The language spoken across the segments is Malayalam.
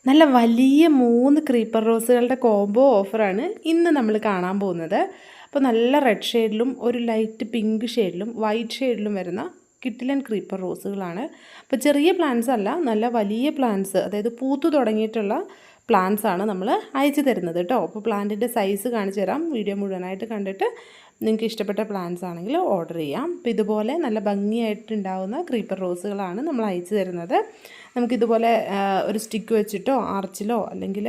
നല്ല വലിയ 3 ക്രീപ്പർ റോസുകളുടെ കോംബോ ഓഫറാണ് ഇന്ന് നമ്മൾ കാണാൻ പോകുന്നത്. അപ്പോൾ നല്ല റെഡ് ഷെയ്ഡിലും ഒരു ലൈറ്റ് പിങ്ക് ഷെയ്ഡിലും വൈറ്റ് ഷെയ്ഡിലും വരുന്ന കിട്ടിലൻ ക്രീപ്പർ റോസുകളാണ്. അപ്പോൾ ചെറിയ പ്ലാന്റ്സ് അല്ല, നല്ല വലിയ പ്ലാന്റ്സ്, അതായത് പൂത്തു തുടങ്ങിയിട്ടുള്ള പ്ലാന്റ്സ് ആണ് നമ്മൾ അയച്ചു തരുന്നത് കേട്ടോ. അപ്പോൾ പ്ലാന്റിൻ്റെ സൈസ് കാണിച്ചു തരാം. വീഡിയോ മുഴുവനായിട്ട് കണ്ടിട്ട് നിങ്ങൾക്ക് ഇഷ്ടപ്പെട്ട പ്ലാന്റ്സ് ആണെങ്കിൽ ഓർഡർ ചെയ്യാം. അപ്പോൾ ഇതുപോലെ നല്ല ഭംഗിയായിട്ടുണ്ടാവുന്ന ക്രീപ്പർ റോസുകളാണ് നമ്മൾ അയച്ചു തരുന്നത്. നമുക്കിതുപോലെ ഒരു സ്റ്റിക്ക് വെച്ചിട്ടോ ആർച്ചിലോ അല്ലെങ്കിൽ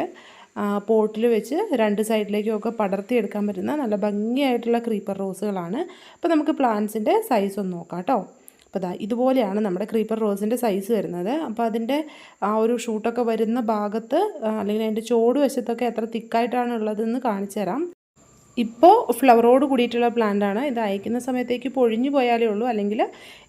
പോട്ടിൽ വെച്ച് രണ്ട് സൈഡിലേക്കൊക്കെ പടർത്തിയെടുക്കാൻ പറ്റുന്ന നല്ല ഭംഗിയായിട്ടുള്ള ക്രീപ്പർ റോസുകളാണ്. അപ്പോൾ നമുക്ക് പ്ലാന്റ്സിൻ്റെ സൈസ് ഒന്ന് നോക്കാം കേട്ടോ. അപ്പോൾ ഇതുപോലെയാണ് നമ്മുടെ ക്രീപ്പർ റോസിൻ്റെ സൈസ് വരുന്നത്. അപ്പോൾ അതിൻ്റെ ആ ഒരു ഷൂട്ടൊക്കെ വരുന്ന ഭാഗത്ത് അല്ലെങ്കിൽ അതിൻ്റെ ചോട് വശത്തൊക്കെ എത്ര തിക്കായിട്ടാണ് ഉള്ളതെന്ന് കാണിച്ചു തരാം. ഇപ്പോൾ ഫ്ലവറോട് കൂടിയിട്ടുള്ള പ്ലാന്റാണ്. ഇത് അയക്കുന്ന സമയത്തേക്ക് പൊഴിഞ്ഞു പോയാലേ ഉള്ളൂ, അല്ലെങ്കിൽ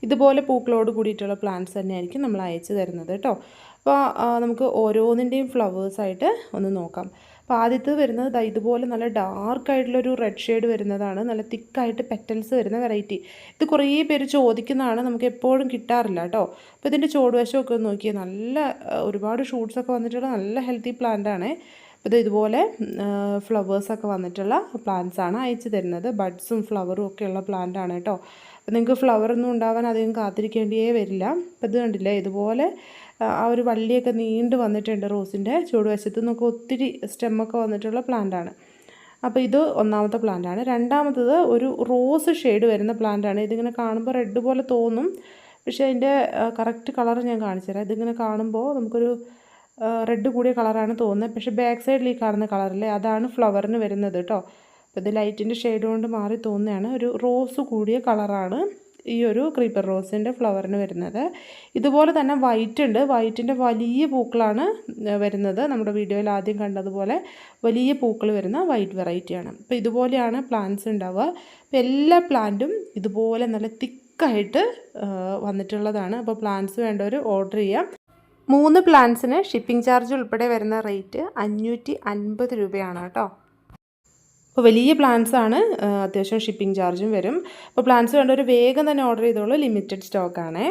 ഇതുപോലെ പൂക്കളോട് കൂടിയിട്ടുള്ള പ്ലാന്റ്സ് തന്നെയായിരിക്കും നമ്മൾ അയച്ചു തരുന്നത് കേട്ടോ. അപ്പോൾ നമുക്ക് ഓരോന്നിൻ്റെയും ഫ്ലവേഴ്സായിട്ട് ഒന്ന് നോക്കാം. അപ്പോൾ ആദ്യത്തെ വരുന്നത് ഇതുപോലെ നല്ല ഡാർക്കായിട്ടുള്ളൊരു റെഡ് ഷെയ്ഡ് വരുന്നതാണ്. നല്ല തിക്കായിട്ട് പെറ്റൽസ് വരുന്ന വെറൈറ്റി. ഇത് കുറേ പേര് ചോദിക്കുന്നതാണ്, നമുക്ക് എപ്പോഴും കിട്ടാറില്ല കേട്ടോ. അപ്പോൾ ഇതിൻ്റെ ചോടുവശമൊക്കെ ഒന്ന് നോക്കിയാൽ നല്ല ഒരുപാട് ഷൂട്ട്സൊക്കെ വന്നിട്ടുള്ള നല്ല ഹെൽത്തി പ്ലാന്റാണ്. അപ്പോൾ ഇതുപോലെ ഫ്ലവേഴ്സൊക്കെ വന്നിട്ടുള്ള പ്ലാന്റ്സാണ് അയച്ചു തരുന്നത്. ബഡ്സും ഫ്ലവറും ഒക്കെയുള്ള പ്ലാന്റാണ് കേട്ടോ. അപ്പോൾ നിങ്ങൾക്ക് ഫ്ലവറൊന്നും ഉണ്ടാവാൻ അധികം കാത്തിരിക്കേണ്ടിയേ വരില്ല. അപ്പോൾ ഇത് കണ്ടില്ലേ, ഇതുപോലെ ആ ഒരു വള്ളിയൊക്കെ നീണ്ട് വന്നിട്ടുണ്ട്. റോസിൻ്റെ ചുവടുവശത്ത് നിന്നൊക്കെ ഒത്തിരി സ്റ്റെമ്മൊക്കെ വന്നിട്ടുള്ള പ്ലാന്റാണ്. അപ്പോൾ ഇത് ഒന്നാമത്തെ പ്ലാന്റാണ്. രണ്ടാമത്തത് ഒരു റോസ് ഷെയ്ഡ് വരുന്ന പ്ലാന്റാണ്. ഇതിങ്ങനെ കാണുമ്പോൾ റെഡ് പോലെ തോന്നും, പക്ഷേ അതിൻ്റെ കറക്റ്റ് കളർ ഞാൻ കാണിച്ചു തരാം. ഇതിങ്ങനെ കാണുമ്പോൾ നമുക്കൊരു റെഡ് കൂടിയ കളറാണ് തോന്നുന്നത്, പക്ഷേ ബാക്ക് സൈഡിൽ ഈ കാണുന്ന കളറില്ലേ, അതാണ് ഫ്ലവറിന് വരുന്നത് കേട്ടോ. അപ്പോൾ ഇത് ലൈറ്റിൻ്റെ ഷെയ്ഡ് കൊണ്ട് മാറി തോന്നുകയാണ്. ഒരു റോസ് കൂടിയ കളറാണ് ഈ ഒരു ക്രീപ്പർ റോസിൻ്റെ ഫ്ലവറിന് വരുന്നത്. ഇതുപോലെ തന്നെ വൈറ്റ് ഉണ്ട്. വൈറ്റിൻ്റെ വലിയ പൂക്കളാണ് വരുന്നത്. നമ്മുടെ വീഡിയോയിൽ ആദ്യം കണ്ടതുപോലെ വലിയ പൂക്കൾ വരുന്ന വൈറ്റ് വെറൈറ്റിയാണ്. അപ്പോൾ ഇതുപോലെയാണ് പ്ലാന്റ്സ് ഉണ്ടാവുക. അപ്പോൾ എല്ലാ പ്ലാന്റും ഇതുപോലെ നല്ല തിക്കായിട്ട് വന്നിട്ടുള്ളതാണ്. അപ്പോൾ പ്ലാന്റ്സ് വേണ്ടവർ ഓർഡർ ചെയ്യാം. 3 പ്ലാന്റ്സിന് ഷിപ്പിംഗ് ചാർജ് ഉൾപ്പെടെ വരുന്ന റേറ്റ് 550 രൂപയാണ് കേട്ടോ. അപ്പോൾ വലിയ പ്ലാന്റ്സ് ആണ്, അത്യാവശ്യം ഷിപ്പിംഗ് ചാർജും വരും. അപ്പോൾ പ്ലാന്റ്സ് വേണ്ടവർ വേഗം തന്നെ ഓർഡർ ചെയ്തോളൂ. ലിമിറ്റഡ് സ്റ്റോക്കാണേ.